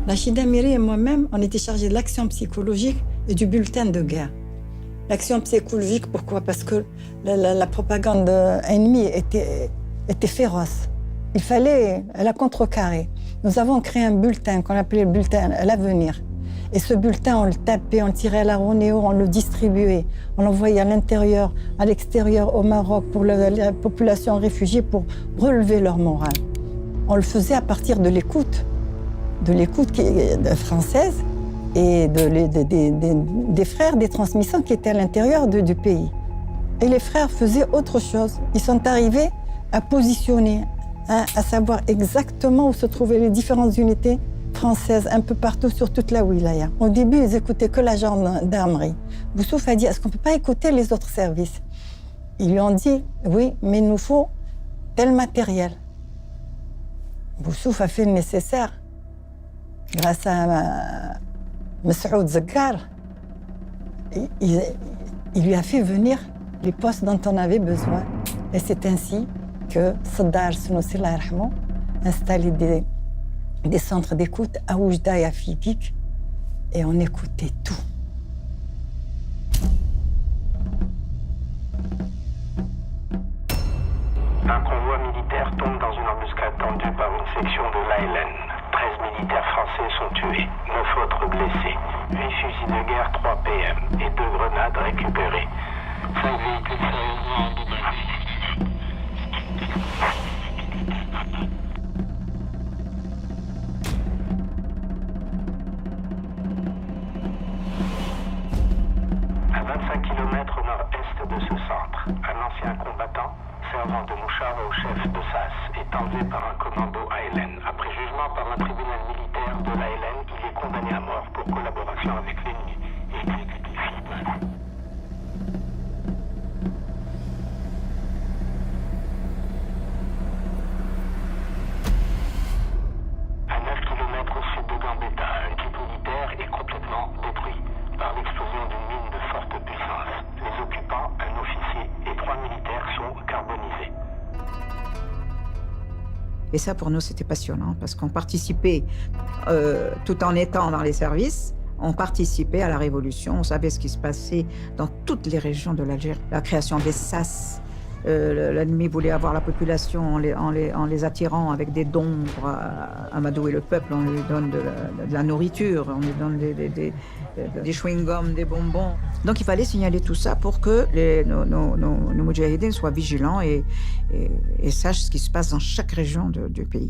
Rachida Miri et moi-même, on était chargés de l'action psychologique et du bulletin de guerre. L'action psychologique, pourquoi? Parce que la propagande ennemie était féroce. Il fallait la contrecarrer. Nous avons créé un bulletin qu'on appelait le bulletin L'Avenir. Et ce bulletin, on le tapait, on le tirait à la Ronéo, on le distribuait. On l'envoyait à l'intérieur, à l'extérieur, au Maroc, pour la population réfugiée, pour relever leur morale. On le faisait à partir de l'écoute française et des frères des transmissions qui étaient à l'intérieur du pays. Et les frères faisaient autre chose. Ils sont arrivés à positionner, à savoir exactement où se trouvaient les différentes unités françaises, un peu partout sur toute la wilaya. Au début, ils écoutaient que la gendarmerie. Boussouf a dit, est-ce qu'on ne peut pas écouter les autres services? Ils lui ont dit, oui, mais il nous faut tel matériel. Boussouf a fait le nécessaire. Grâce à Messoud Zakar, il lui a fait venir les postes dont on avait besoin. Et c'est ainsi que Saddar Snoussi a installé des centres d'écoute à Oujda et à Fidik, et on écoutait tout. Un convoi militaire tombe dans une embuscade tendue par une section de l'ALN. 13 militaires français sont tués, 9 autres blessés, 8 fusils de guerre 3 PM et 2 grenades récupérées. 5 véhicules sérieusement endommagés. À 25 km au nord-est de ce centre, un ancien combattant, servant de mouchard au chef de SAS, est enlevé par un commando ALN. Après jugement par un tribunal militaire de l'ALN, il est condamné à mort pour collaboration avec l'ennemi et exécuté sur place. À 9 km au sud de Gambetta, un type militaire est complètement détruit par l'explosion d'une mine de forte puissance. Les occupants, un officier et 3 militaires sont carbonisés. Et ça, pour nous, c'était passionnant parce qu'on participait, tout en étant dans les services, on participait à la révolution. On savait ce qui se passait dans toutes les régions de l'Algérie. La création des SAS. L'ennemi voulait avoir la population en les attirant avec des dons pour amadouer le peuple. On lui donne de la nourriture, on lui donne des chewing-gums, des bonbons. Donc il fallait signaler tout ça pour que nos moudjahidines soient vigilants et sachent ce qui se passe dans chaque région du pays.